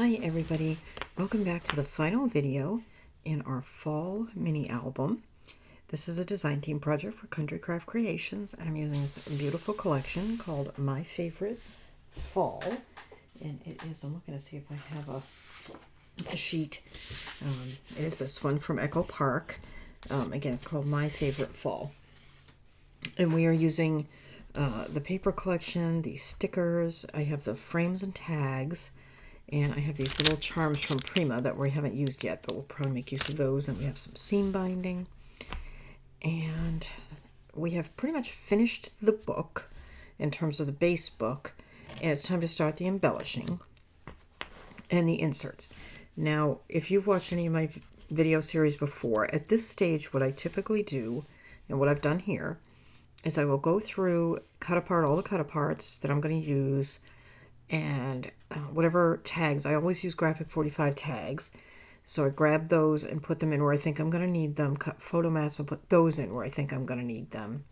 Hi everybody, welcome back to the final video in our fall mini album. This is a design team project for Country Craft Creations, and I'm using this beautiful collection called My Favorite Fall. And it is, I'm looking to see if I have a sheet. It is this one from Echo Park. Again, it's called My Favorite Fall. And we are using the paper collection, the stickers, I have the frames and tags, and I have these little charms from Prima that we haven't used yet, but we'll probably make use of those. And we have some seam binding. And we have pretty much finished the book in terms of the base book. And it's time to start the embellishing and the inserts. Now, if you've watched any of my video series before, at this stage, what I typically do, and what I've done here, is I will go through, cut apart all the cut aparts that I'm going to use, and whatever tags. I always use graphic 45 tags, so I grab those and put them in where I think I'm going to need them. Cut photo mats and put those in where I think I'm going to need them,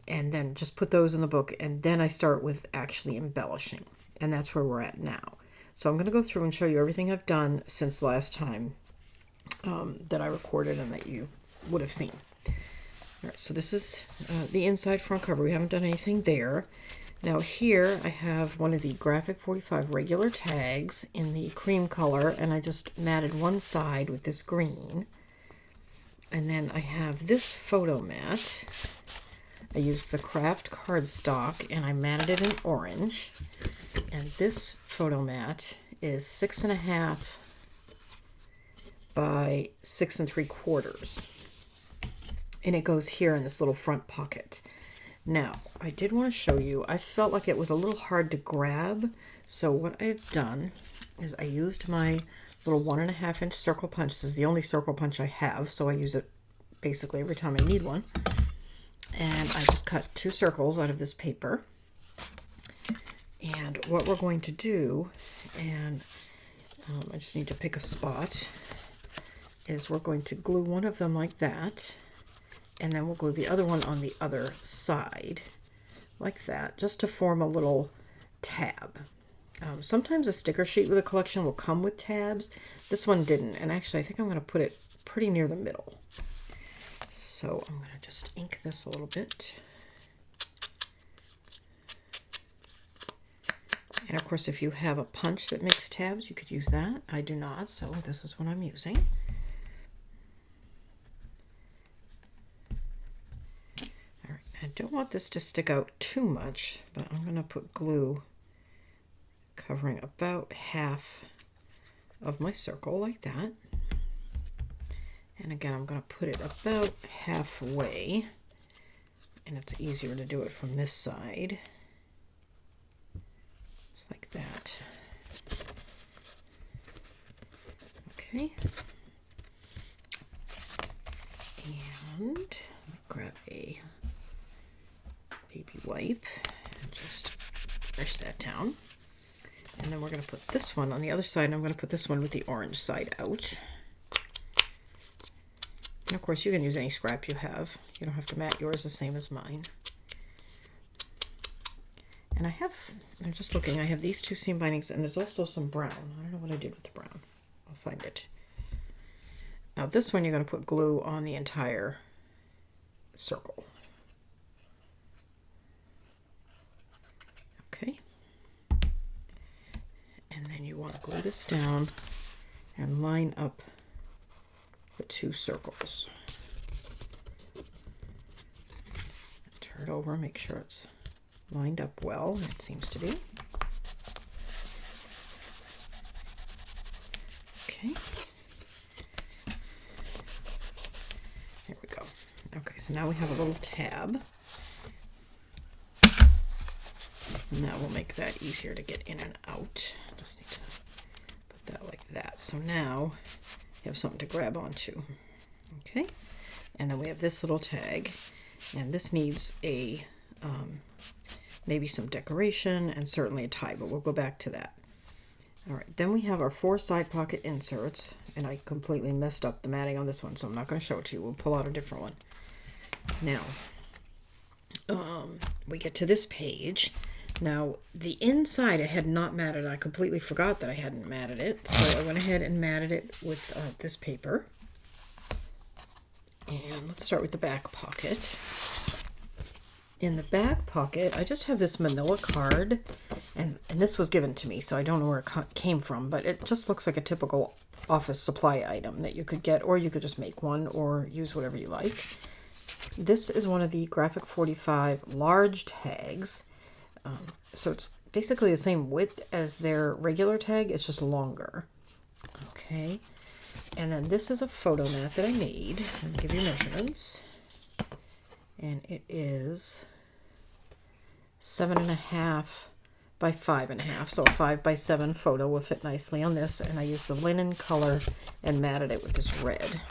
and then just put those in the book, and then I start with actually embellishing, and that's where we're at now. So I'm going to go through and show you everything I've done since last time that I recorded and that you would have seen. All right, so this is the inside front cover. We haven't done anything there. Now here I have one of the graphic 45 regular tags in the cream color, and I just matted one side with this green. And then I have this photo mat. I used the craft cardstock and I matted it in orange. And this photo mat is 6.5 by 6 3/4. And it goes here in this little front pocket. Now, I did want to show you, I felt like it was a little hard to grab, so what I've done is I used my little 1.5 inch circle punch. This is the only circle punch I have, so I use it basically every time I need one. And I just cut 2 circles out of this paper. And what we're going to do, and I just need to pick a spot, is we're going to glue one of them like that. And then we'll glue the other one on the other side, like that, just to form a little tab. Sometimes a sticker sheet with a collection will come with tabs. This one didn't, and actually I think I'm going to put it pretty near the middle. So I'm going to just ink this a little bit. And of course, if you have a punch that makes tabs, you could use that. I do not, so this is what I'm using. I don't want this to stick out too much, but I'm going to put glue covering about half of my circle like that. And again, I'm going to put it about halfway, and it's easier to do it from this side. Just like that. Okay. And grab a baby wipe and just brush that down. And then we're going to put this one on the other side, and I'm going to put this one with the orange side out. And of course, you can use any scrap you have. You don't have to mat yours the same as mine. And I'm just looking, I have these 2 seam bindings, and there's also some brown. I don't know what I did with the brown. I'll find it. Now this one, you're going to put glue on the entire circle. Okay, and then you want to glue this down and line up the 2 circles. Turn it over, make sure it's lined up well. It seems to be. Okay. There we go. Okay, so now we have a little tab. And that will make that easier to get in and out. Just need to put that like that. So now you have something to grab onto. Okay, and then we have this little tag, and this needs a maybe some decoration and certainly a tie, but we'll go back to that. All right, then we have our 4 side pocket inserts, and I completely messed up the matting on this one, so I'm not going to show it to you. We'll pull out a different one. Now, we get to this page, Now, the inside I had not matted. I completely forgot that I hadn't matted it, so I went ahead and matted it with this paper. And let's start with the back pocket. In the back pocket, I just have this manila card, and this was given to me, so I don't know where it came from, but it just looks like a typical office supply item that you could get, or you could just make one, or use whatever you like. This is one of the Graphic 45 large tags, so it's basically the same width as their regular tag, it's just longer. Okay, and then this is a photo mat that I made. Let me give you measurements, and it is 7.5 by 5.5, so a 5x7 photo will fit nicely on this, and I used the linen color and matted it with this red.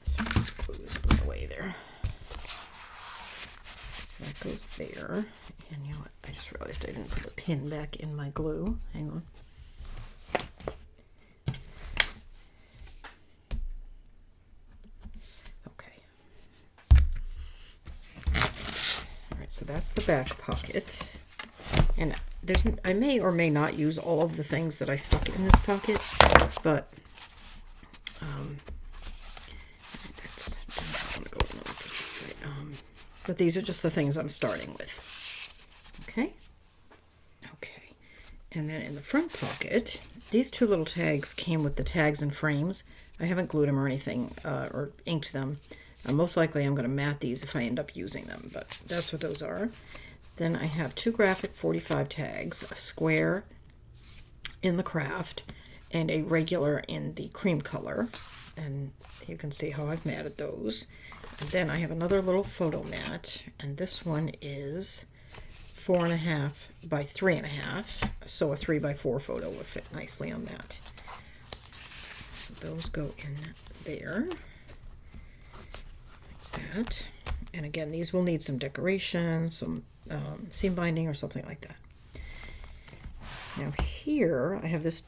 So glue's in the way there. So that goes there, and you know what? I just realized I didn't put the pin back in my glue. Hang on. So that's the back pocket, and I may or may not use all of the things that I stuck in this pocket, but but these are just the things I'm starting with. Okay, and then in the front pocket, these two little tags came with the tags and frames. I haven't glued them or anything or inked them. Most likely I'm going to mat these if I end up using them, but that's what those are. Then I have two Graphic 45 tags, a square in the craft and a regular in the cream color, and you can see how I've matted those. And then I have another little photo mat, and this one is 4.5 by 3.5, so a 3x4 photo will fit nicely on that. So those go in there. That. And again, these will need some decoration, some seam binding or something like that. Now here I have this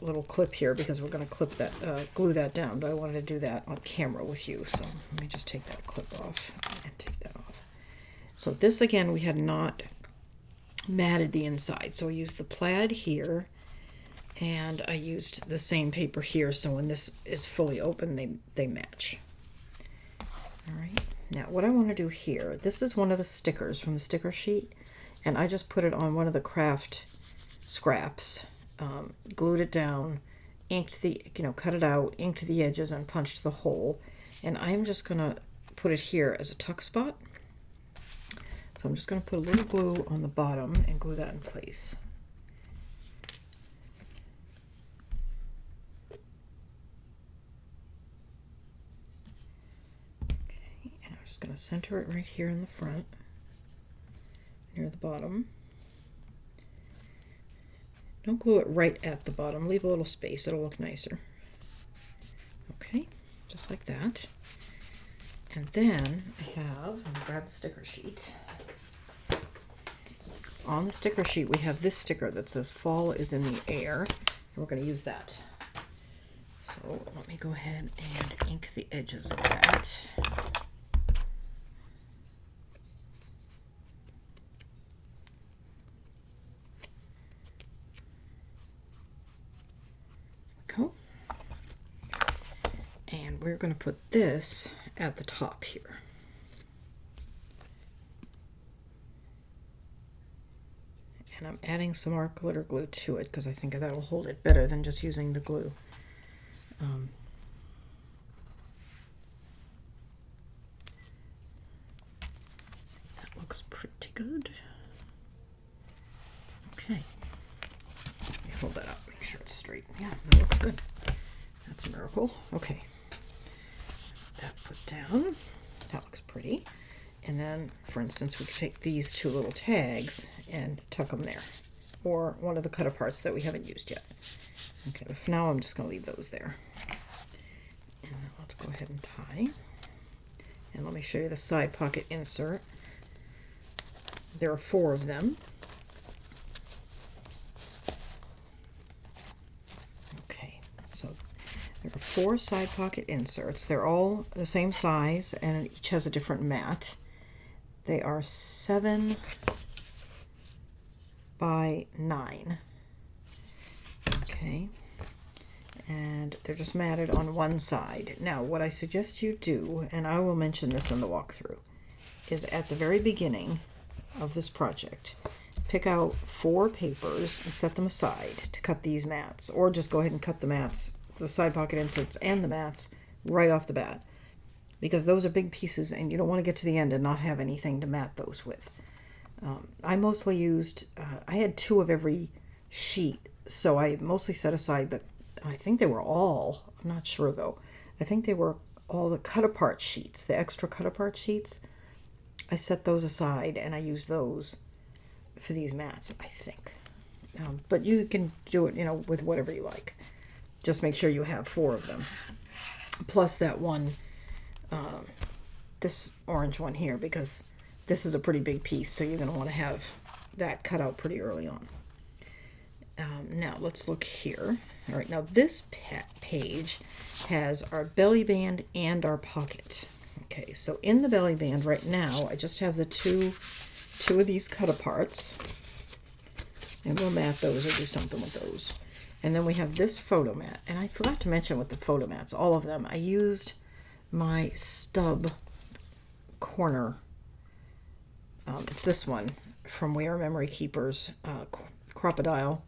little clip here because we're going to clip that, glue that down, but I wanted to do that on camera with you, so let me just take that clip off and take that off. So this again, we had not matted the inside, so I used the plaid here, and I used the same paper here, so when this is fully open, they match. All right, now what I want to do here, this is one of the stickers from the sticker sheet, and I just put it on one of the craft scraps, glued it down, inked the, cut it out, inked the edges, and punched the hole. And I'm just going to put it here as a tuck spot. So I'm just going to put a little glue on the bottom and glue that in place. Just going to center it right here in the front, near the bottom. Don't glue it right at the bottom. Leave a little space. It'll look nicer. Okay, just like that. And then I have, I'm going to grab the sticker sheet. On the sticker sheet, we have this sticker that says "Fall is in the air," and we're going to use that. So let me go ahead and ink the edges of that. And we're going to put this at the top here. And I'm adding some more glitter glue to it because I think that'll hold it better than just using the glue. That looks pretty good. Okay. Let me hold that up, make sure it's straight. Yeah, that looks good. That's a miracle. Okay. That put down. That looks pretty. And then, for instance, we could take these two little tags and tuck them there. Or one of the cut aparts that we haven't used yet. Okay, but for now I'm just going to leave those there. And then let's go ahead and tie. And let me show you the side pocket insert. There are 4 of them. Okay, so there are 4 side pocket inserts. They're all the same size and each has a different mat. They are 7 by 9. Okay, and they're just matted on one side. Now, what I suggest you do, and I will mention this in the walkthrough, is at the very beginning of this project, pick out 4 papers and set them aside to cut these mats, or just go ahead and cut the mats, the side pocket inserts and the mats, right off the bat, because those are big pieces and you don't want to get to the end and not have anything to mat those with. I mostly used, I had 2 of every sheet, so I mostly set aside the, I think they were all, I'm not sure though, I think they were all the cut apart sheets, the extra cut apart sheets. I set those aside and I used those for these mats, I think. But you can do it, with whatever you like. Just make sure you have 4 of them. Plus that one, this orange one here, because this is a pretty big piece, so you're going to want to have that cut out pretty early on. Now let's look here. All right, now this page has our belly band and our pocket. Okay, so in the belly band right now, I just have the two of these cut aparts, and we'll mat those or do something with those. And then we have this photo mat, and I forgot to mention with the photo mats, all of them, I used my stub corner. It's this one from We Are Memory Keepers, Crocodile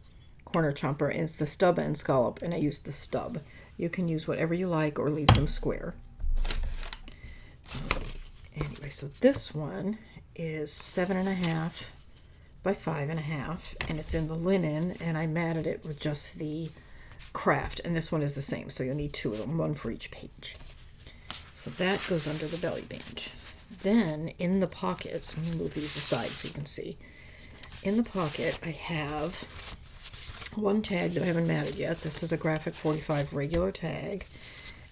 Corner Chomper, and it's the stub and scallop, and I used the stub. You can use whatever you like or leave them square. Anyway, so this one is 7.5 by 5.5, and it's in the linen, and I matted it with just the craft, and this one is the same, so you'll need 2 of them, 1 for each page. So that goes under the belly band. Then in the pockets, let me move these aside so you can see. In the pocket, I have one tag that I haven't matted yet. This is a graphic 45 regular tag,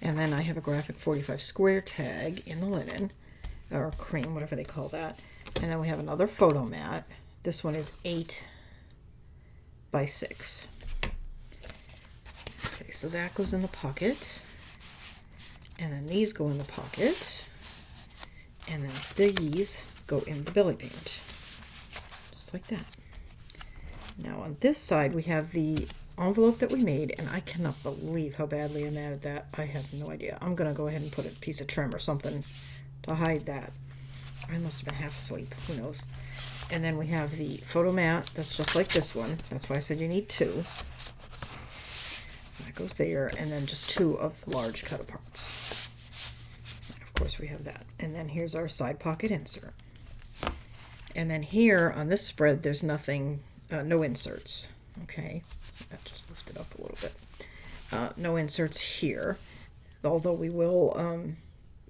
and then I have a graphic 45 square tag in the linen, or cream, whatever they call that. And then we have another photo mat. This one is 8 by 6. Okay, so that goes in the pocket. And then these go in the pocket. And then these go in the belly band. Just like that. Now on this side we have the envelope that we made, and I cannot believe how badly I matted that. I have no idea. I'm going to go ahead and put a piece of trim or something to hide that. I must have been half asleep. Who knows? And then we have the photo mat that's just like this one. That's why I said you need 2. That goes there, and then just 2 of the large cut aparts. And of course we have that. And then here's our side pocket insert. And then here on this spread there's nothing, no inserts. Okay, so that just lifted up a little bit. No inserts here, although we will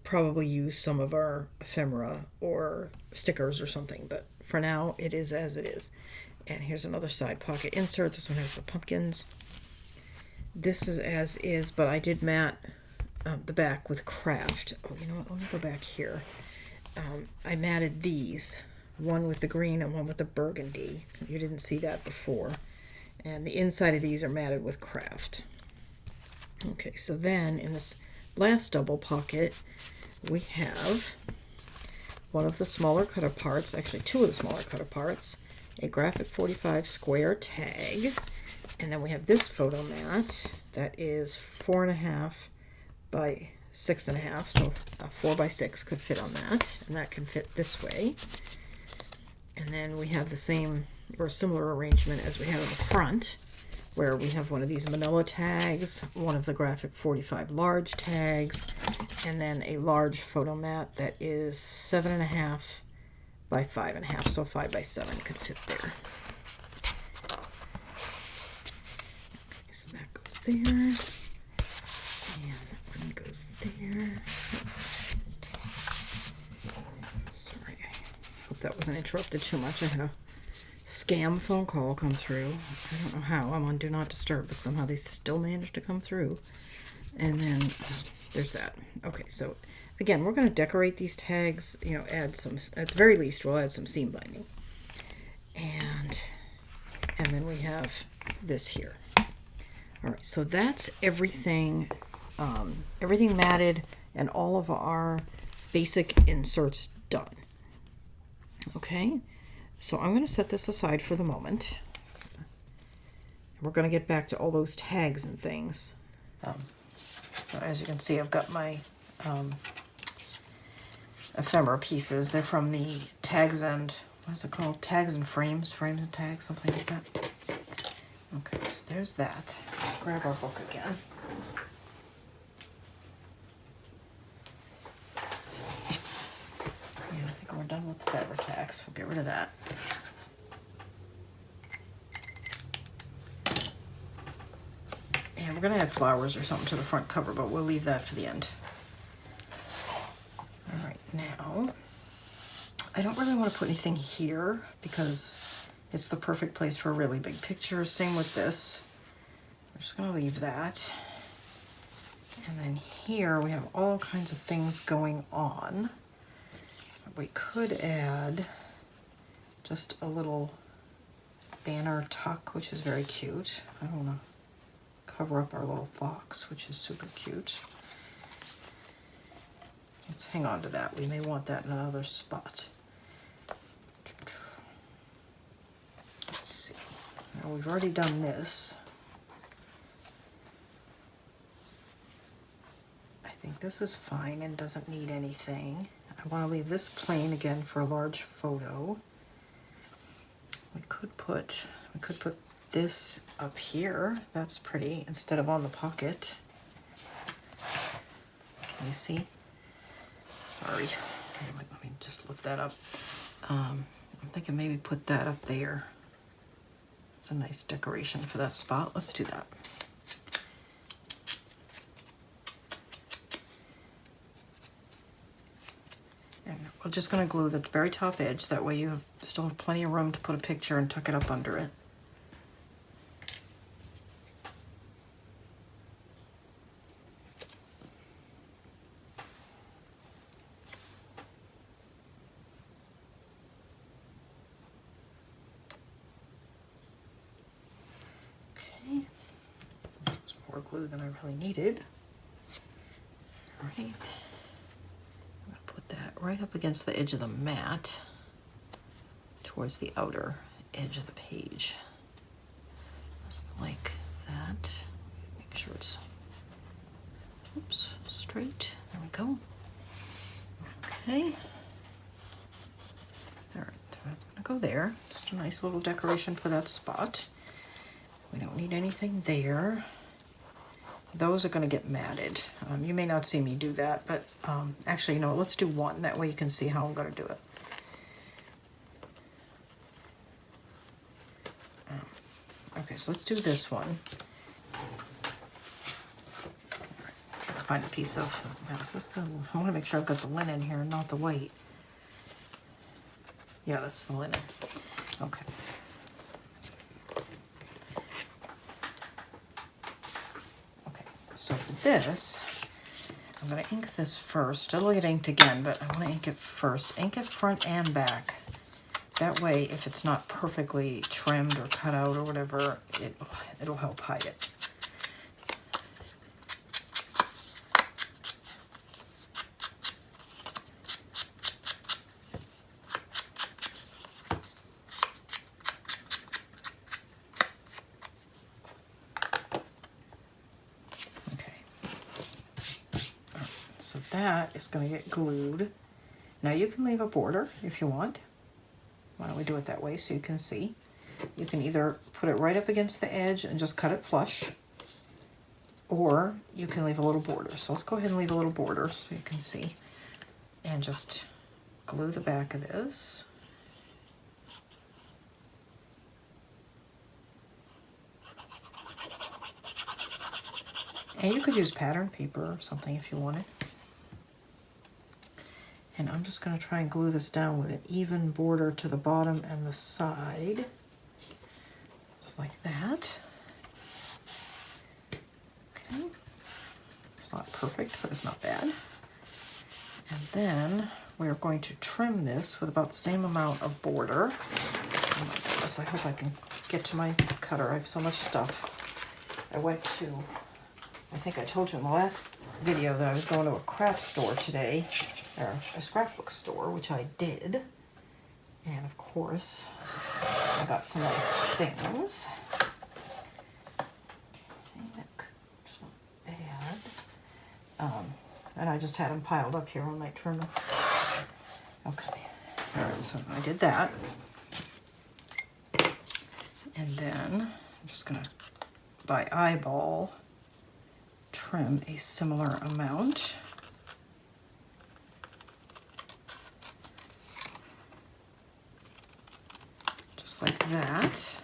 probably use some of our ephemera or stickers or something, but for now it is as it is. And here's another side pocket insert. This one has the pumpkins. This is as is, but I did mat the back with craft. Oh, you know what, let me go back here. I matted these, one with the green and one with the burgundy. You didn't see that before. And the inside of these are matted with craft. Okay, so then in this last double pocket we have one of the smaller cut aparts, actually 2 of the smaller cut aparts, a graphic 45 square tag, and then we have this photo mat that is 4.5 by 6.5, so 4 by 6 could fit on that, and that can fit this way. And then we have the same or similar arrangement as we have in the front, where we have one of these manila tags, one of the graphic 45 large tags, and then a large photo mat that is 7.5 by 5.5, so 5 by 7 could fit there. Okay, so that goes there, and that one goes there. Sorry, I hope that wasn't interrupted too much. I had a scam phone call come through. I don't know how. I'm on Do Not Disturb, but somehow they still managed to come through. And then there's that. Okay, so again, we're going to decorate these tags, add some, at the very least, we'll add some seam binding. And then we have this here. All right, so that's everything, everything matted and all of our basic inserts done. Okay. So I'm going to set this aside for the moment. We're going to get back to all those tags and things. So as you can see, I've got my ephemera pieces. They're from the tags and, what is it called? Tags and frames, frames and tags, something like that. Okay, so there's that. Let's grab our book again. Yeah, I think we're done with the fabric tags. We'll get rid of that. And we're going to add flowers or something to the front cover, but we'll leave that for the end. All right, now, I don't really want to put anything here because it's the perfect place for a really big picture. Same with this. We're just going to leave that. And then here we have all kinds of things going on. We could add just a little banner tuck, which is very cute. I don't want to cover up our little fox, which is super cute. Let's hang on to that. We may want that in another spot. Let's see. Now we've already done this. I think this is fine and doesn't need anything. I want to leave this plain again for a large photo. We could put this up here. That's pretty, instead of on the pocket. Can you see? Sorry. Let me just lift that up. I'm thinking maybe put that up there. It's a nice decoration for that spot. Let's do that. And we're just going to glue the very top edge. That way you still have plenty of room to put a picture and tuck it up under it. Okay. There's more glue than I really needed. All right. Right up against the edge of the mat towards the outer edge of the page. Just like that. Make sure it's straight. There we go. Okay. All right, so that's going to go there. Just a nice little decoration for that spot. We don't need anything there. Those are going to get matted. You may not see me do that, but actually, you know, let's do one. That way you can see how I'm going to do it. Okay, so let's do this one. Right, try to find a piece of, I want to make sure I've got the linen here and not the white. Yeah, that's the linen. Okay. So for this, I'm going to ink this first. It'll get inked again, but I want to ink it first. Ink it front and back. That way, if it's not perfectly trimmed or cut out or whatever, it'll help hide it. That is going to get glued. Now you can leave a border if you want. Why don't we do it that way so you can see? You can either put it right up against the edge and just cut it flush, or you can leave a little border. So let's go ahead and leave a little border so you can see. And just glue the back of this. And you could use pattern paper or something if you wanted. And I'm just going to try and glue this down with an even border to the bottom and the side. Just like that. Okay. It's not perfect, but it's not bad. And then we're going to trim this with about the same amount of border. Oh my goodness, I hope I can get to my cutter. I have so much stuff. I went to, I think I told you in the last video that I was going to a craft store today, or a scrapbook store, which I did. And of course, I got some nice things. It's not bad. And I just had them piled up here. I might turn them. Okay. All right, so I did that. And then I'm just going to, by eyeball, trim a similar amount. Just like that.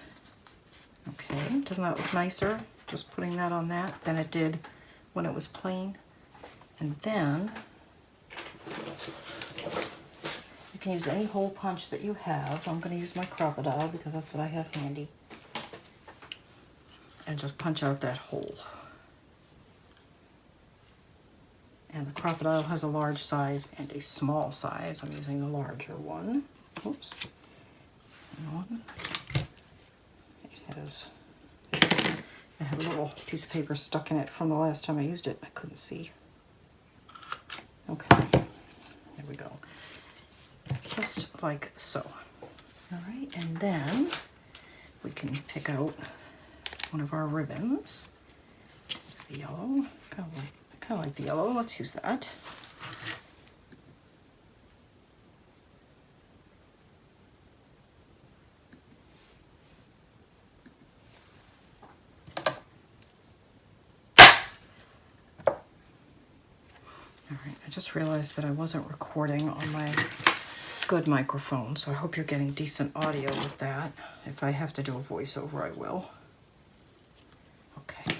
Okay, doesn't that look nicer? Just putting that on that than it did when it was plain. And then you can use any hole punch that you have. I'm going to use my Crocodile because that's what I have handy. And just punch out that hole. And the Crocodile has a large size and a small size. I'm using the larger one. Oops. One. It has, I have a little piece of paper stuck in it from the last time I used it. I couldn't see. Okay, there we go. Just like so. All right, and then we can pick out one of our ribbons. It's the yellow. Kind of like the yellow. Let's use that. All right, I just realized that I wasn't recording on my good microphone, so I hope you're getting decent audio with that. If I have to do a voiceover, I will. Okay.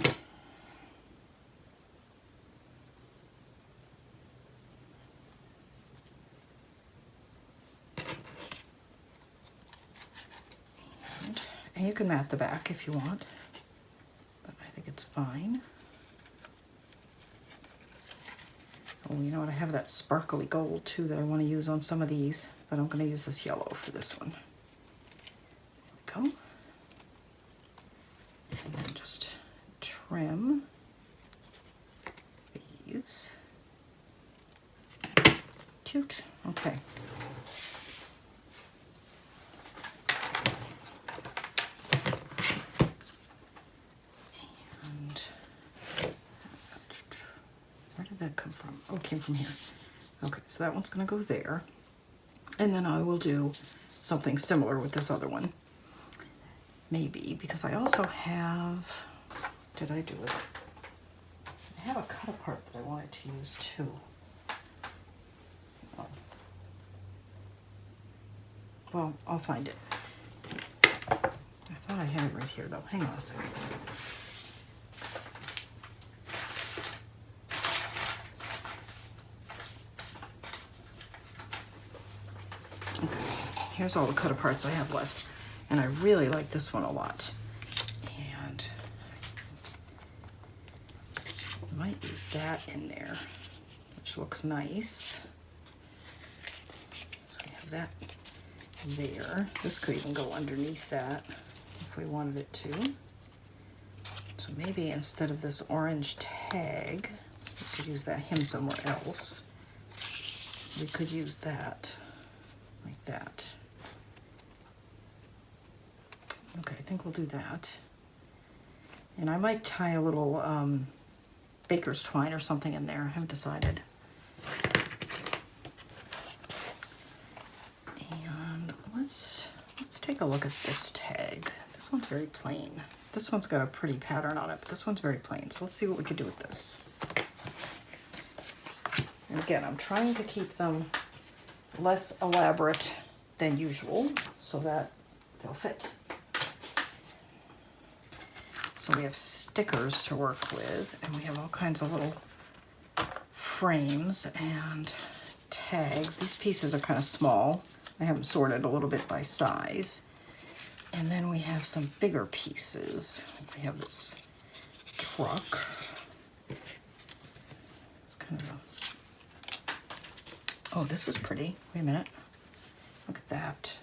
And you can mat the back if you want, but I think it's fine. Oh, you know what? I have that sparkly gold too that I want to use on some of these, but I'm going to use this yellow for this one. There we go. And then just trim these. Cute. Okay. And where did that come from? Oh, it came from here. Okay, so that one's going to go there. And then I will do something similar with this other one. Maybe, because I also have, did I do it? I have a cut apart that I wanted to use too. Oh. Well, I'll find it. I thought I had it right here though. Hang on a second. Here's all the cut aparts I have left, and I really like this one a lot. And I might use that in there, which looks nice. So we have that there. This could even go underneath that if we wanted it to. So maybe instead of this orange tag, we could use that hem somewhere else. We could use that like that. Okay, I think we'll do that. And I might tie a little baker's twine or something in there. I haven't decided. And let's take a look at this tag. This one's very plain. This one's got a pretty pattern on it, but this one's very plain. So let's see what we can do with this. And again, I'm trying to keep them less elaborate than usual so that they'll fit. So we have stickers to work with, and we have all kinds of little frames and tags. These pieces are kind of small. I have them sorted a little bit by size. And then we have some bigger pieces. We have this truck. It's kind of a... Oh, this is pretty. Wait a minute. Look at that.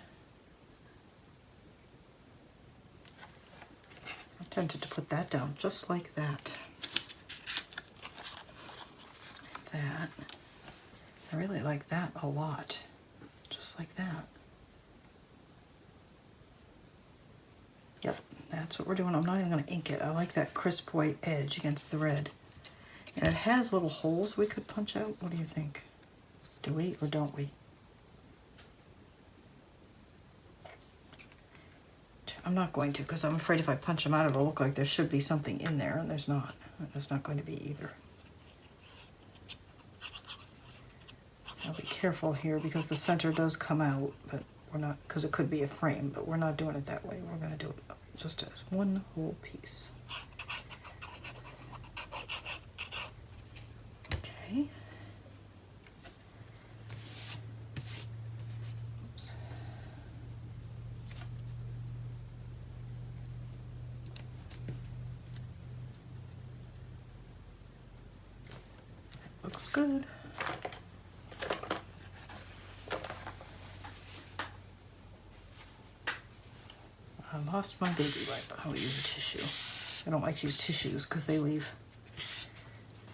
I'm tempted to put that down just like that. Like that. I really like that a lot. Just like that. Yep, that's what we're doing. I'm not even going to ink it. I like that crisp white edge against the red. And it has little holes we could punch out. What do you think? Do we or don't we? I'm not going to, because I'm afraid if I punch them out it'll look like there should be something in there, and there's not. There's not going to be either. I'll be careful here because the center does come out, but we're not, because it could be a frame, but we're not doing it that way. We're going to do it just as one whole piece. Okay. Oops. That looks good. I lost my baby wipe. I will use a tissue. I don't like to use tissues because they leave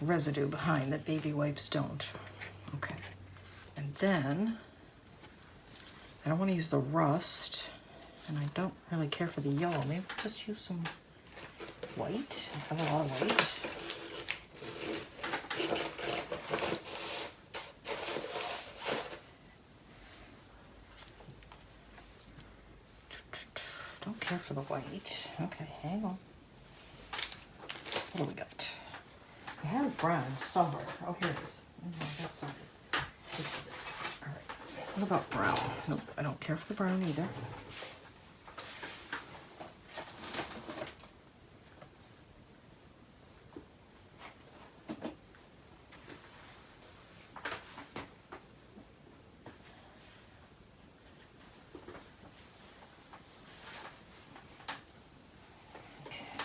residue behind that baby wipes don't. Okay. And then I don't want to use the rust, and I don't really care for the yellow. Maybe I'll just use some white. I have a lot of white. Don't care for the white. Okay, hang on. What do we got? I have brown somewhere. Oh, here it is. No, that's not it. This is it. All right. What about brown? Nope, I don't care for the brown either.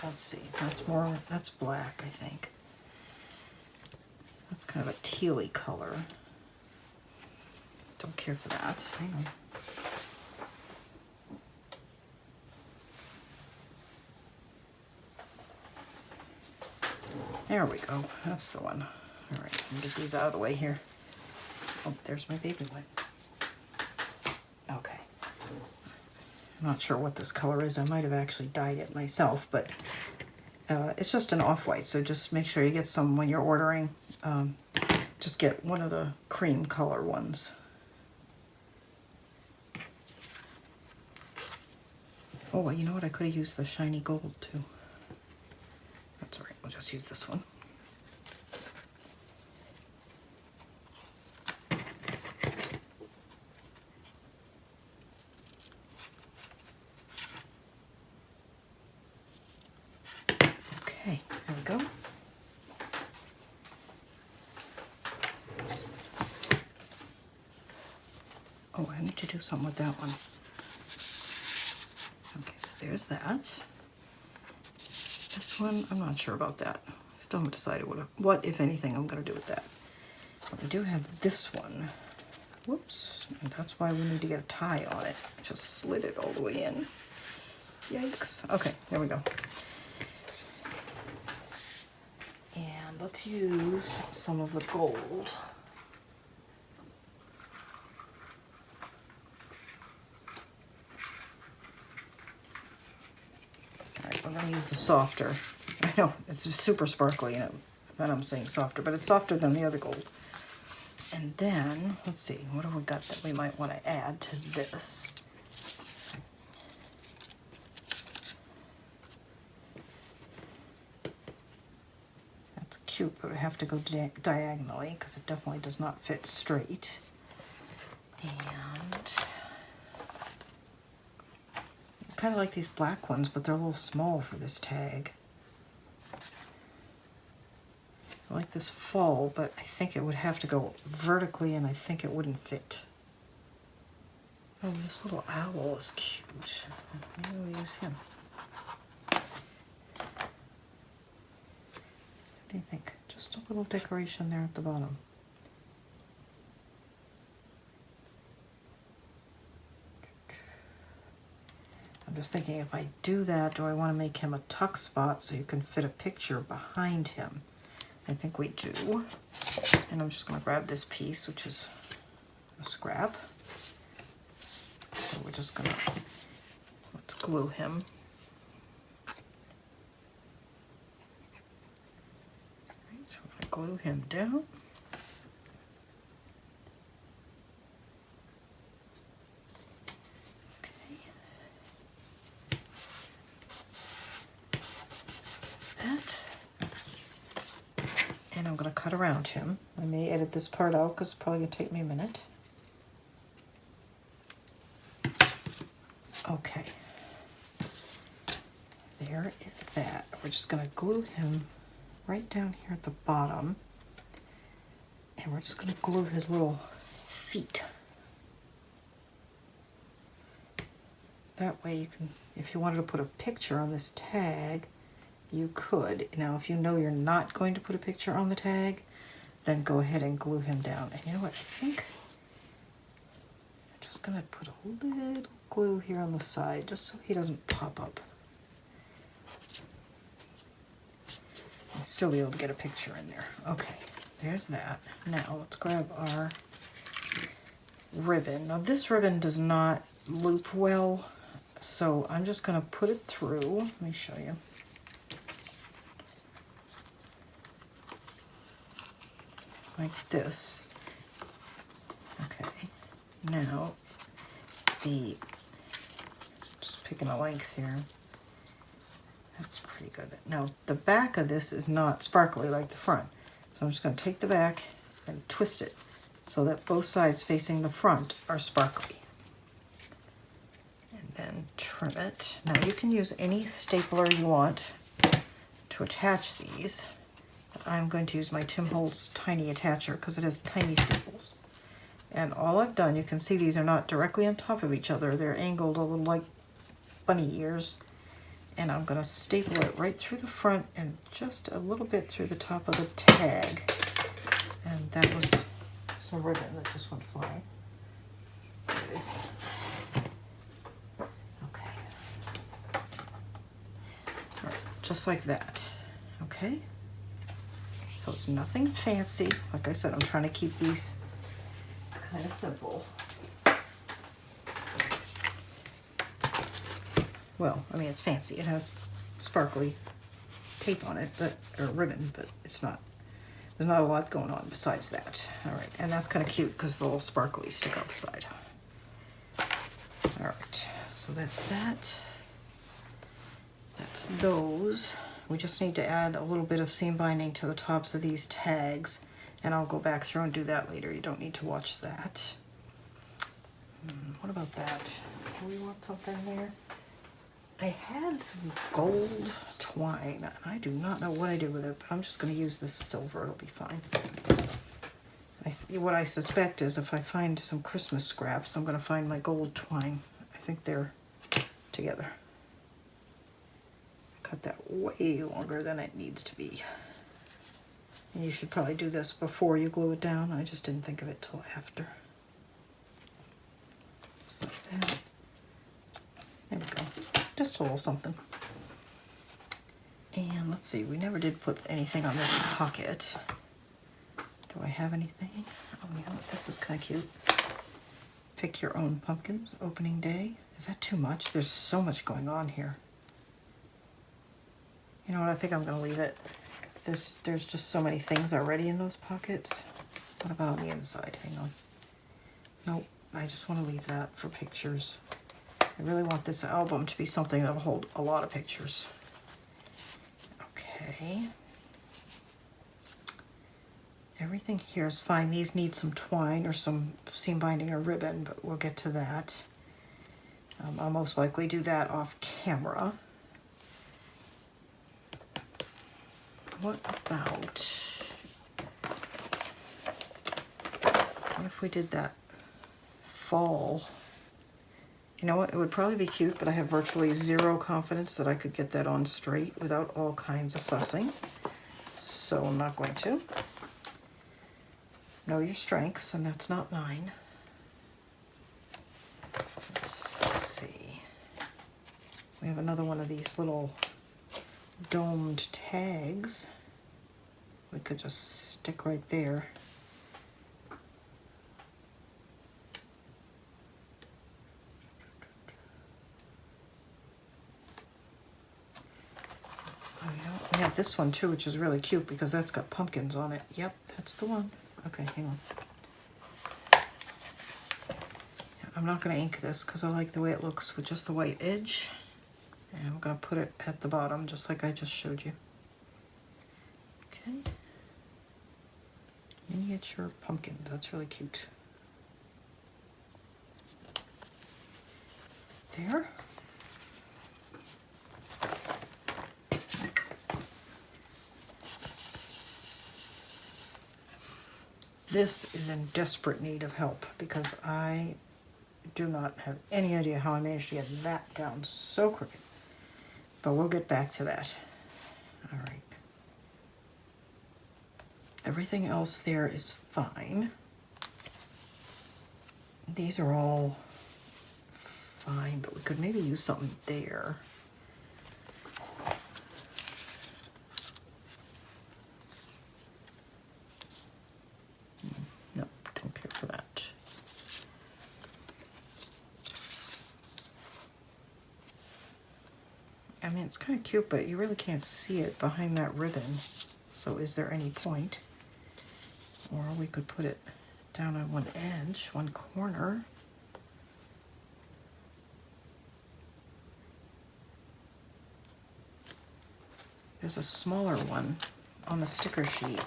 Let's see, that's black, I think. That's kind of a tealy color. Don't care for that. Hang on. There we go. That's the one. All right, let me get these out of the way here. Oh, there's my baby wipe. Okay. I'm not sure what this color is. I might have actually dyed it myself, but it's just an off-white, so just make sure you get some when you're ordering. Just get one of the cream color ones. Oh, you know what? I could have used the shiny gold too. That's all right. We'll just use this one. Okay, there we go. Oh, I need to do something with that one. Okay, so there's that. This one, I'm not sure about that. I still haven't decided what if anything, I'm going to do with that. But we do have this one. Whoops, and that's why we need to get a tie on it. Just slid it all the way in. Yikes. Okay, there we go. And let's use some of the gold. All right, we're going to use the softer. I know, it's super sparkly, and I'm saying softer, but it's softer than the other gold. And then, let's see, what have we got that we might want to add to this? That's cute, but we have to go diagonally because it definitely does not fit straight. And I kind of like these black ones, but they're a little small for this tag. I like this fall, but I think it would have to go vertically, and I think it wouldn't fit. Oh, this little owl is cute. Maybe we'll use him. What do you think? Just a little decoration there at the bottom. I'm just thinking, if I do that, do I want to make him a tuck spot so you can fit a picture behind him? I think we do. And I'm just going to grab this piece, which is a scrap. So we're just going to, let's glue him. glue him down. That. And I'm going to cut around him. I may edit this part out because it's probably going to take me a minute. Okay. There is that. We're just going to glue him right down here at the bottom. And we're just going to glue his little feet. That way you can, if you wanted to put a picture on this tag, you could. Now, if you know you're not going to put a picture on the tag, then go ahead and glue him down. And you know what, I think I'm just gonna put a little glue here on the side, just so he doesn't pop up. You'll still be able to get a picture in there. Okay, there's that. Now, let's grab our ribbon. Now, this ribbon does not loop well, so I'm just gonna put it through. Let me show you. Like this. Okay, now just picking a length here. That's pretty good. Now the back of this is not sparkly like the front, so I'm just going to take the back and twist it so that both sides facing the front are sparkly. And then trim it. Now you can use any stapler you want to attach these. I'm going to use my Tim Holtz tiny attacher because it has tiny staples. And all I've done, you can see these are not directly on top of each other. They're angled a little like bunny ears. And I'm going to staple it right through the front and just a little bit through the top of the tag. And that was some ribbon that just went flying. There it is. Okay. All right, just like that. Okay. So it's nothing fancy. Like I said, I'm trying to keep these kind of simple. Well, I mean, it's fancy. It has sparkly tape on it, or ribbon, but it's not, there's not a lot going on besides that. All right, and that's kind of cute because the little sparklies stick out the side. All right, so that's that. That's those. We just need to add a little bit of seam binding to the tops of these tags, and I'll go back through and do that later. You don't need to watch that. What about that? Do we want something there? I had some gold twine, and I do not know what I did with it, but I'm just going to use this silver. It'll be fine. What I suspect is if I find some Christmas scraps, I'm going to find my gold twine. I think they're together. Cut that way longer than it needs to be. And you should probably do this before you glue it down. I just didn't think of it till after. Just like that. There we go. Just a little something. And let's see, we never did put anything on this pocket. Do I have anything? Oh, you know what? This is kind of cute. Pick your own pumpkins, opening day. Is that too much? There's so much going on here. You know what, I think I'm going to leave it. There's just so many things already in those pockets. What about on the inside? Hang on. Nope, I just want to leave that for pictures. I really want this album to be something that will hold a lot of pictures. Okay. Everything here is fine. These need some twine or some seam binding or ribbon, but we'll get to that. I'll most likely do that off camera. What about, what if we did that fall? You know what, it would probably be cute, but I have virtually zero confidence that I could get that on straight without all kinds of fussing. So I'm not going to. Know your strengths, and that's not mine. Let's see. We have another one of these little domed tags. We could just stick right there. So you know We have this one too, which is really cute because that's got pumpkins on it. Yep, that's the one. Okay, hang on. I'm not going to ink this because I like the way it looks with just the white edge. And I'm going to put it at the bottom just like I just showed you. Okay. Miniature pumpkins. That's really cute. There. This is in desperate need of help because I do not have any idea how I managed to get that down so crooked. But we'll get back to that. All right. Everything else there is fine. These are all fine, but we could maybe use something there. No, don't care for that. I mean, it's kind of cute, but you really can't see it behind that ribbon. So is there any point? Or we could put it down on one edge, one corner. There's a smaller one on the sticker sheet.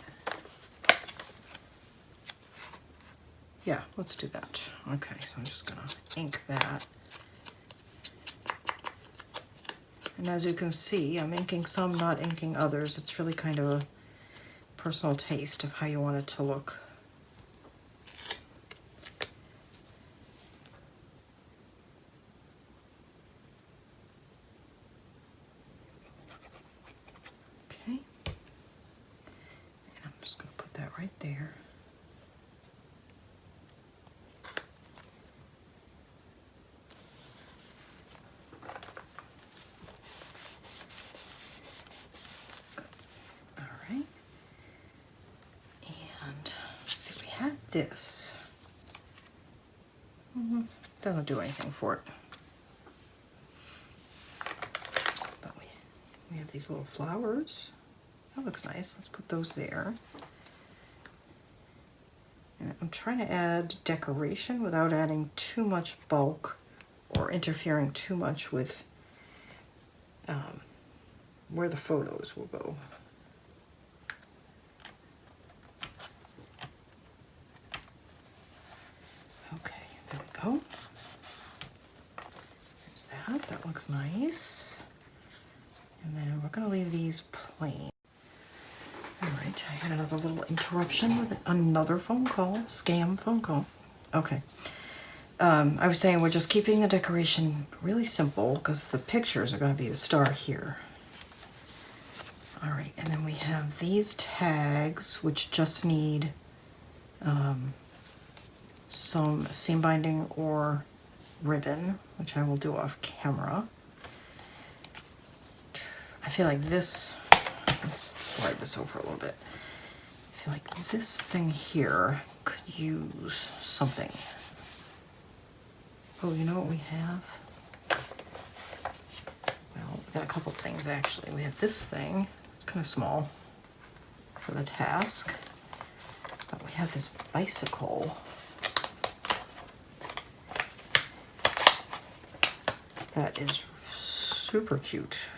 Yeah, let's do that. Okay, so I'm just gonna ink that. And as you can see, I'm inking some, not inking others. It's really kind of a personal taste of how you want it to look. Okay. And I'm just going to put that right there. This doesn't do anything for it, but we have these little flowers. That looks nice. Let's put those there. And I'm trying to add decoration without adding too much bulk or interfering too much with where the photos will go. Go. There's that. That looks nice. And then we're going to leave these plain. All right. I had another little interruption with another phone call. Scam phone call. Okay. I was saying we're just keeping the decoration really simple because the pictures are going to be the star here. All right. And then we have these tags, which just need some seam binding or ribbon, which I will do off camera. I feel like this, let's slide this over a little bit. I feel like this thing here could use something. Oh, you know what we have? Well, we got a couple things actually. We have this thing, it's kind of small for the task, but we have this bicycle. That is super cute.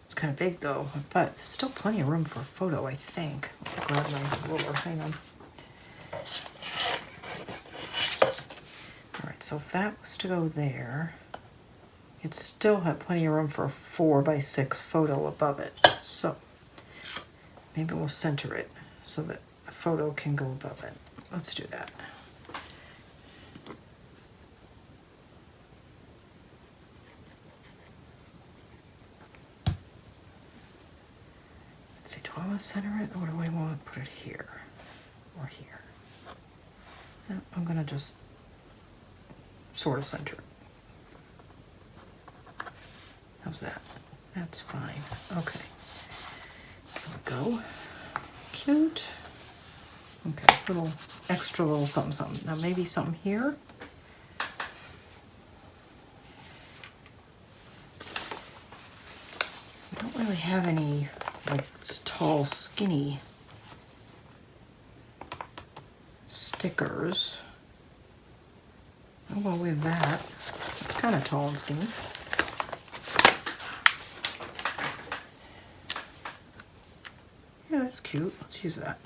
It's kind of big though, but there's still plenty of room for a photo, I think. I'll grab my ruler, hang on. All right, so if that was to go there, it still had plenty of room for a 4x6 photo above it. So maybe we'll center it so that a photo can go above it. Let's do that. Let's see, do I want to center it or do I want to put it here or here? No, I'm going to just sort of center it. How's that? That's fine. Okay. There we go. Cute. Okay, extra little something something. Now maybe something here. don't really have any like tall, skinny stickers. Oh, well, we have that. It's kind of tall and skinny. Yeah, that's cute. Let's use that.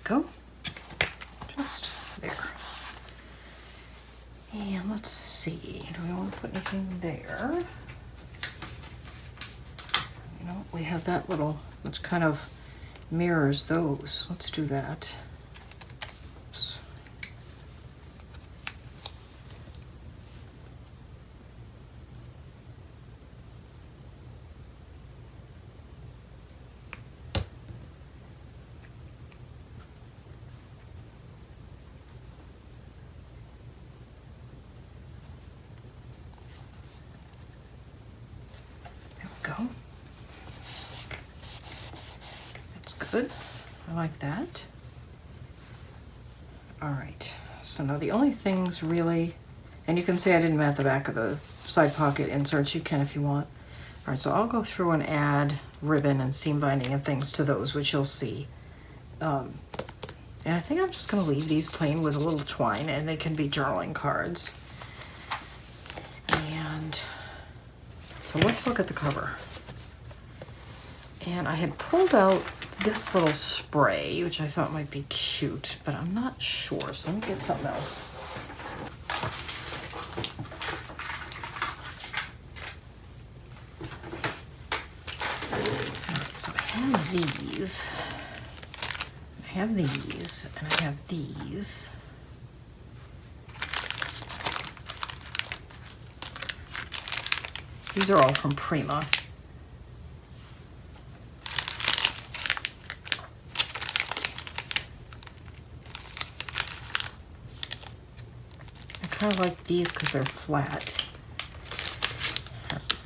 Go. Just there. And let's see. Do we want to put anything there? You know, we have that little, which kind of mirrors those. Let's do that. Oops. Go. That's good. I like that. All right. So now the only things really, and you can see I didn't mat the back of the side pocket inserts. You can if you want. All right. So I'll go through and add ribbon and seam binding and things to those, which you'll see. And I think I'm just going to leave these plain with a little twine, and they can be journaling cards. And so let's look at the cover. And I had pulled out this little spray, which I thought might be cute, but I'm not sure. So let me get something else. All right, so I have these. I have these, and I have these. These are all from Prima. I kind of like these because they're flat.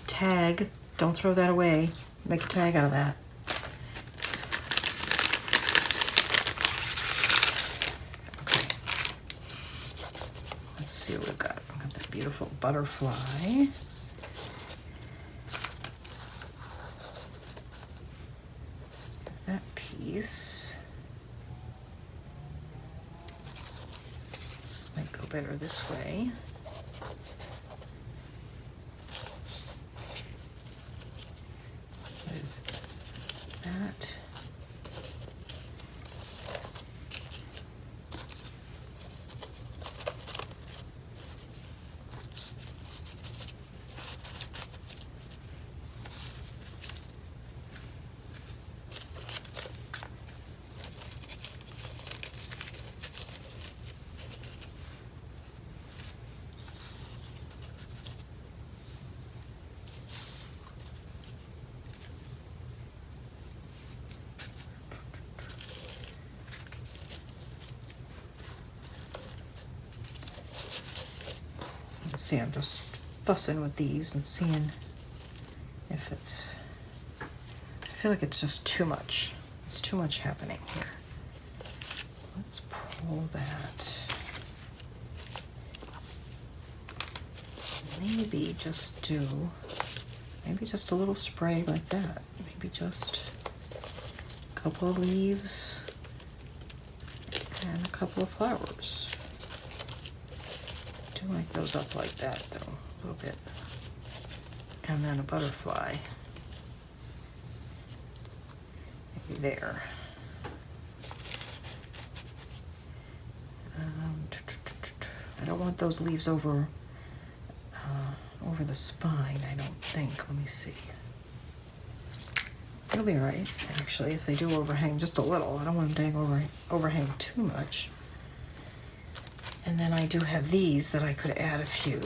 Tag, don't throw that away. Make a tag out of that. Okay. Let's see what we've got. We've got that beautiful butterfly. That piece might go better this way. With that. See, I'm just fussing with these and seeing if it's, I feel like it's just too much. It's too much happening here. Let's pull that. Maybe just do, maybe just a little spray like that. Maybe just a couple of leaves and a couple of flowers. I like those up like that though, a little bit. And then a butterfly. Maybe there. I don't want those leaves over the spine, I don't think. Let me see. It'll be all right, actually, if they do overhang just a little. I don't want them to overhang too much. And then I do have these that I could add a few.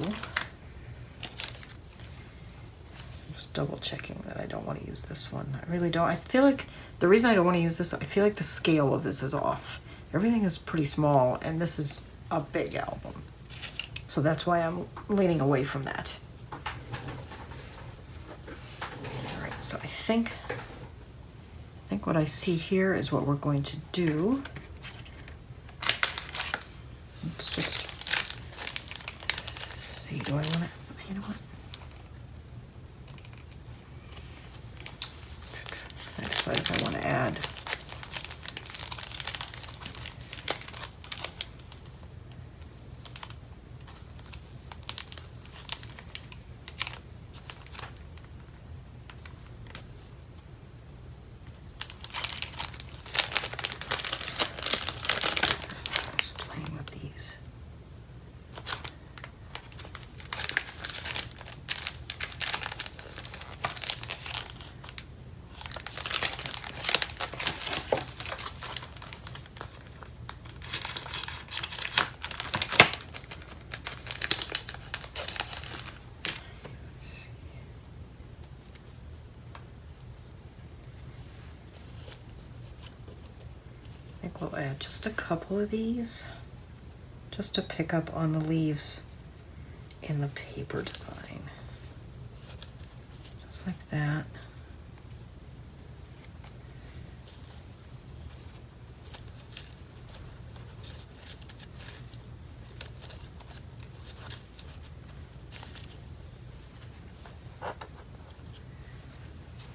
Just double checking that I don't want to use this one. I really don't. I feel like the reason I don't want to use this, I feel like the scale of this is off. Everything is pretty small, and this is a big album. So that's why I'm leaning away from that. All right, so I think think what I see here is what we're going to do. Let's just see, do I want to, you know what? I decide if I want to add I think we'll add just a couple of these just to pick up on the leaves in the paper design. Just like that.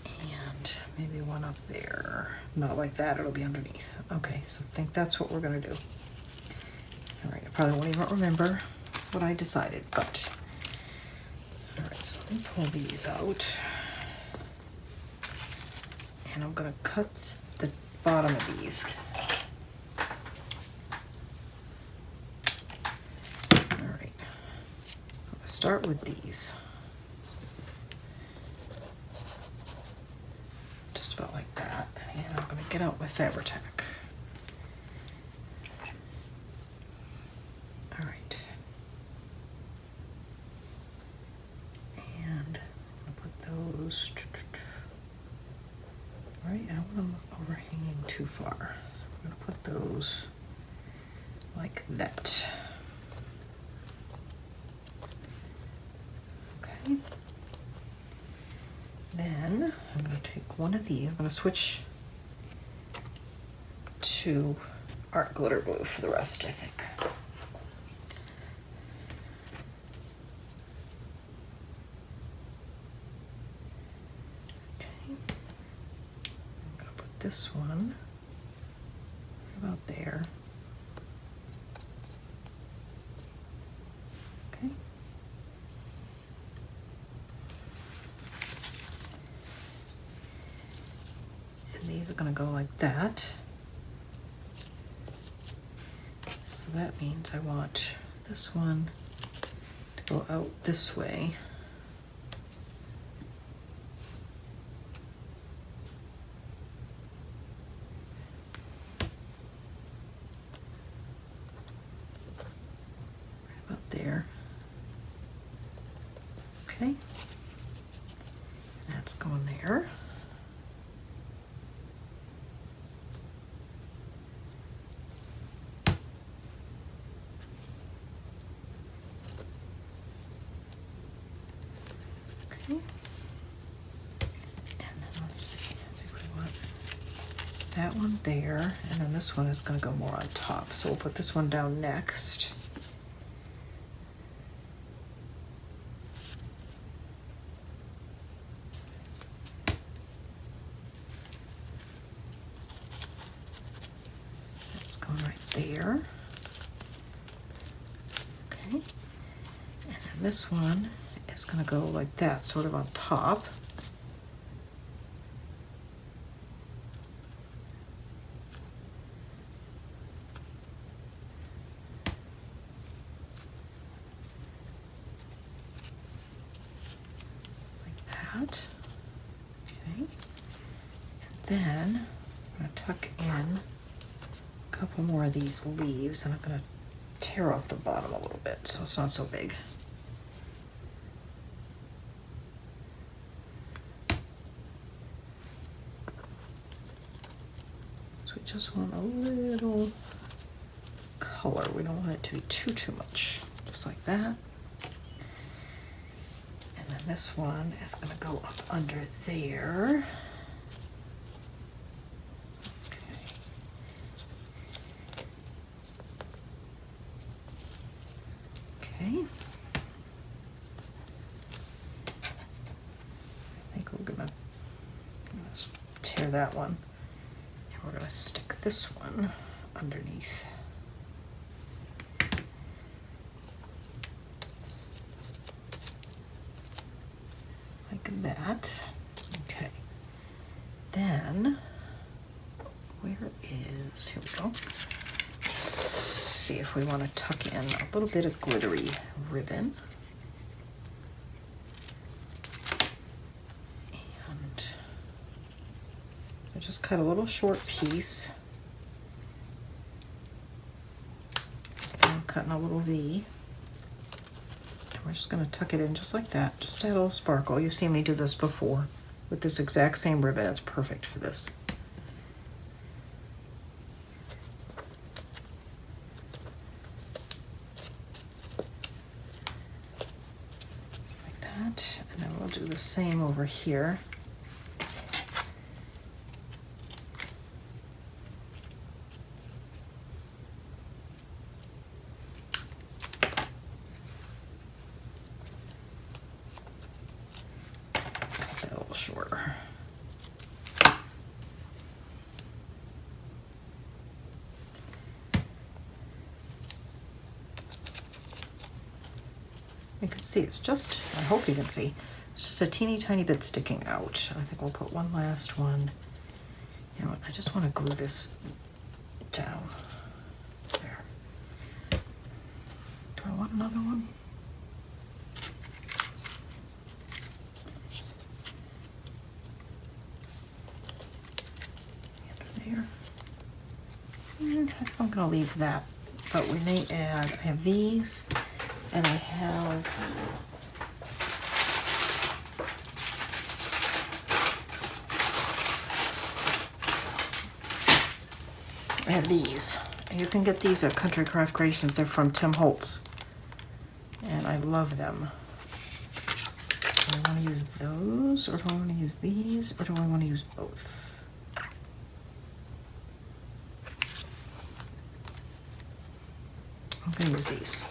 And maybe one up there. Not like that, it'll be underneath. Okay, so I think that's what we're gonna do. All right, I probably won't even remember what I decided, but all right, so let me pull these out. And I'm gonna cut the bottom of these. All right, I'm gonna start with these. Just about like that. And I'm gonna get out my Fabri-Tac. All right. And I'm gonna put those. All right, I don't want them overhanging too far. So I'm gonna put those like that. Okay. Then I'm going to take one of these. I'm going to switch to art glitter glue for the rest, I think. Okay. I'm going to put this one about there. Okay. These are going to go like that. So that means I want this one to go out this way. Right about there. Okay. That's going there. And then let's see, I think we want that one there, and then this one is going to go more on top. So we'll put this one down next. That's going right there. Okay. And then this one is going to go like that, sort of on top. Like that. Okay. And then I'm going to tuck in a couple more of these leaves, and I'm going to tear off the bottom a little bit so it's not so big. So we just want a little color. We don't want it to be too much. Just like that. And then this one is going to go up under there. tear that one. And we're going to stick this one underneath. Like that. Okay. Then, where is, here we go. Let's see if we want to tuck in a little bit of glittery ribbon. And I just cut a little short piece. And I'm cutting a little V. And we're just going to tuck it in just like that, just to add a little sparkle. You've seen me do this before with this exact same ribbon. It's perfect for this. And then we'll do the same over here. Cut that a little shorter. You can see it's just, I hope you can see, it's just a teeny tiny bit sticking out. I think we'll put one last one. You know what, I just want to glue this down. There. Do I want another one? And there. I think I'm going to leave that, but we may add, I have these. And I have these. You can get these at Country Craft Creations. They're from Tim Holtz. And I love them. Do I want to use those, or do I want to use these, or do I want to use both? I'm going to use these.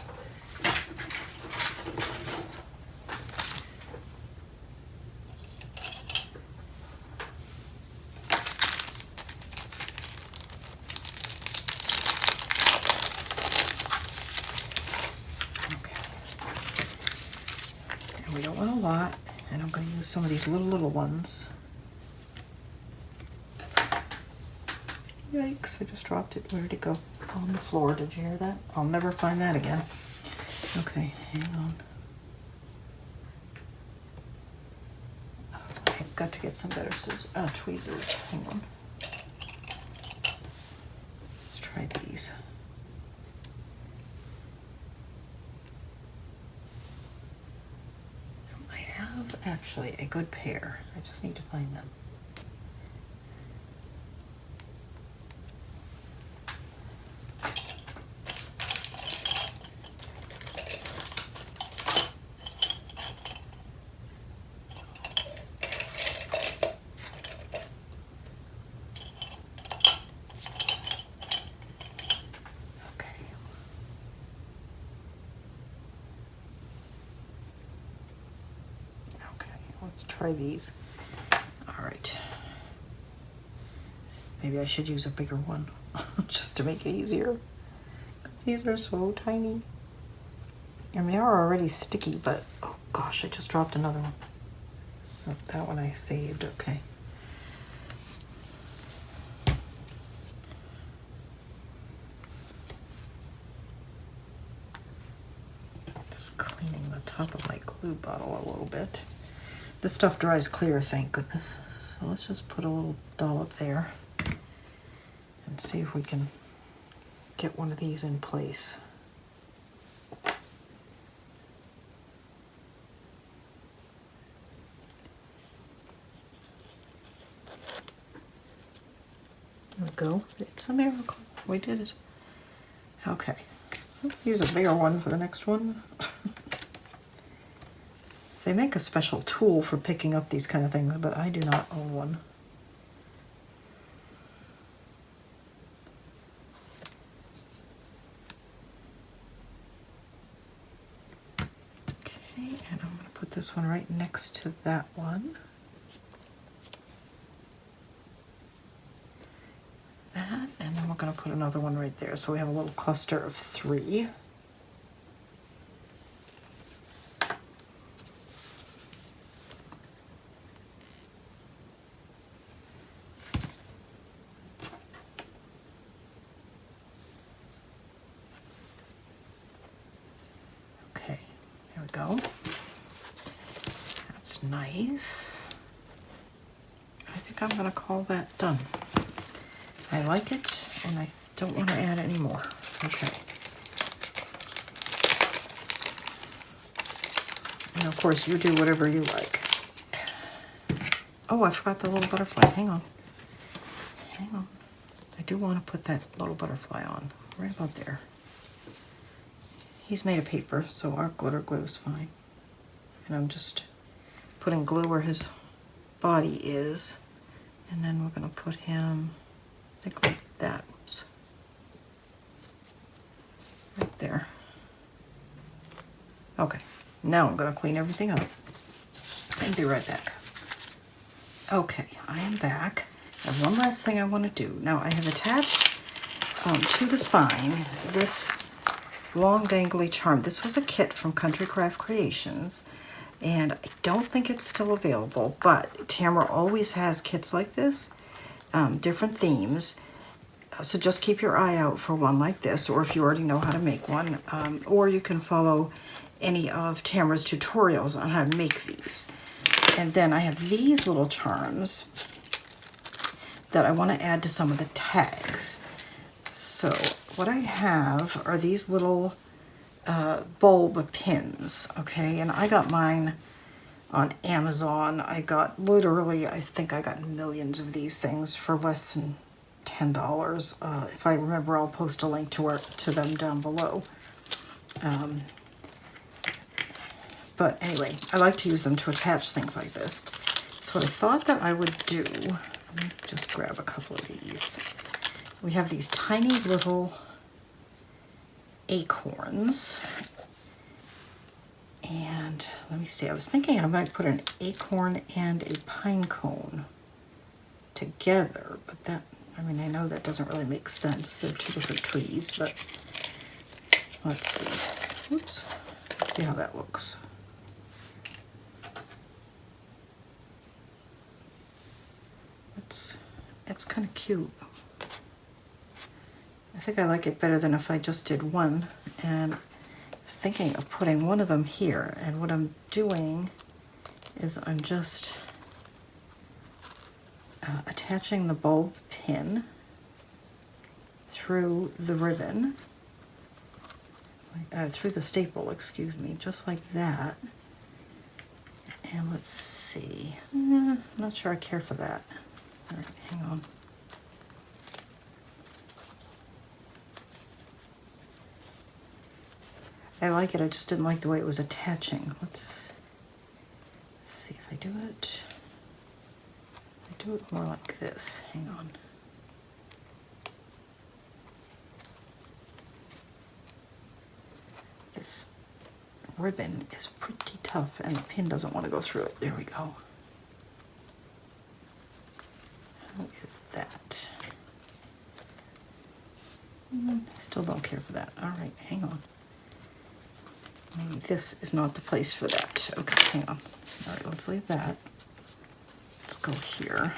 We don't want a lot, and I'm going to use some of these little ones. Yikes, I just dropped it. Where did it go? On the floor. Did you hear that? I'll never find that again. Okay, hang on. I've got to get some better scissors, tweezers. Hang on. Let's try these. Actually a good pair. I just need to find them. Let's try these. All right. Maybe I should use a bigger one just to make it easier. Because these are so tiny. And they are already sticky, but oh gosh, I just dropped another one. Oh, that one I saved, okay. Just cleaning the top of my glue bottle a little bit. This stuff dries clear, thank goodness. So let's just put a little dollop there and see if we can get one of these in place. There we go. It's a miracle. We did it. Okay. I'll use a bigger one for the next one. They make a special tool for picking up these kind of things, but I do not own one. Okay, and I'm going to put this one right next to that one. to put another one right there. So we have a little cluster of 3. Okay, there we go. That's nice. I think I'm going to call that done. I like it, and I don't want to add any more. Okay. And of course, you do whatever you like. Oh, I forgot the little butterfly. Hang on. Hang on. I do want to put that little butterfly on, right about there. He's made of paper, so our glitter glue is fine. And I'm just putting glue where his body is. And then we're going to put him, I think like that. Oops. Right there. Okay, now I'm going to clean everything up and be right back. Okay, I am back. I have one last thing I want to do. Now I have attached to the spine this long dangly charm. This was a kit from Country Craft Creations, and I don't think it's still available, but Tamara always has kits like this, different themes. So just keep your eye out for one like this, or if you already know how to make one, or you can follow any of Tamara's tutorials on how to make these. And then I have these little charms that I want to add to some of the tags. So what I have are these little bulb pins, okay? And I got mine on Amazon. I got literally, I think I got millions of these things for less than $10. If I remember, I'll post a link to them down below. But anyway, I like to use them to attach things like this. So what I thought that I would do, let me just grab a couple of these. We have these tiny little acorns. And let me see, I was thinking I might put an acorn and a pine cone together, but that, I mean, I know that doesn't really make sense. They're 2 different trees, but let's see. Oops. Let's see how that looks. It's kind of cute. I think I like it better than if I just did one, and I was thinking of putting one of them here, and what I'm doing is I'm just attaching the bulb pin through the ribbon, through the staple, excuse me, just like that. And let's see, I'm not sure I care for that. All right, hang on. I like it, I just didn't like the way it was attaching. Let's see if I do it. I do it more like this. Hang on. This ribbon is pretty tough and the pin doesn't want to go through it. There we go. How is that? I still don't care for that. All right, hang on. Maybe this is not the place for that. Okay, hang on. All right, let's leave that. Let's go here.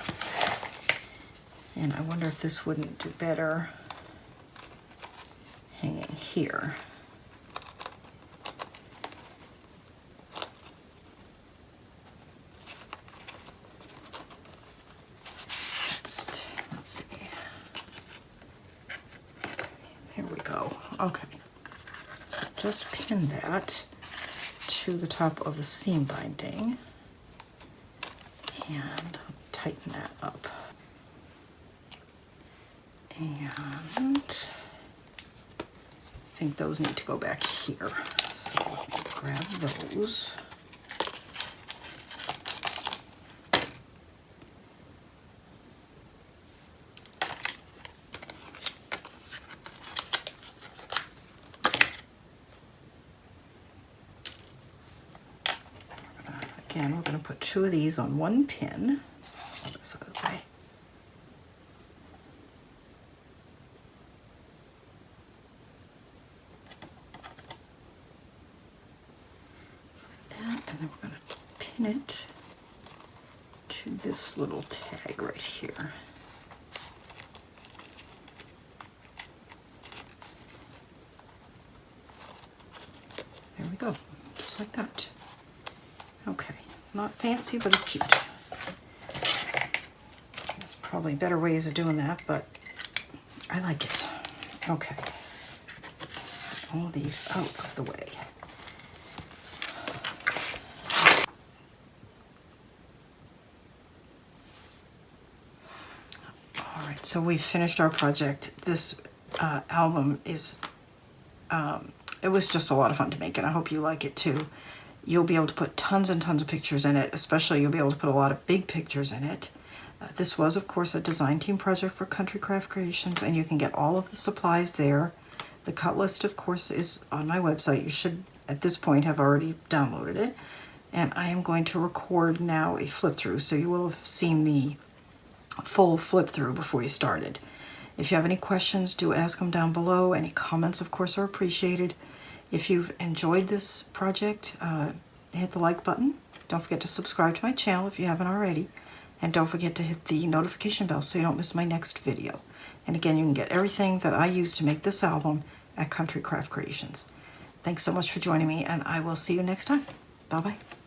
And I wonder if this wouldn't do better hanging here. Let's see. Okay, here we go. Okay. So just pin that to the top of the seam binding and tighten that up. And I think those need to go back here. So let me grab those. Again, we're going to put 2 of these on one pin. Pull this out of the way. this little tag right here. There we go, just like that. Okay, not fancy, but it's cute. There's probably better ways of doing that, but I like it. Okay, all these out of the way. All right, so we've finished our project. This album is, it was just a lot of fun to make, and I hope you like it too. You'll be able to put tons and tons of pictures in it, especially you'll be able to put a lot of big pictures in it. This was, of course, a design team project for Country Craft Creations, and you can get all of the supplies there. The cut list, of course, is on my website. You should, at this point, have already downloaded it. And I am going to record now a flip through, so you will have seen the full flip through before you started. If you have any questions, do ask them down below. Any comments, of course, are appreciated. If you've enjoyed this project, hit the like button. Don't forget to subscribe to my channel if you haven't already. And don't forget to hit the notification bell so you don't miss my next video. And again, you can get everything that I use to make this album at Country Craft Creations. Thanks so much for joining me, and I will see you next time. Bye-bye.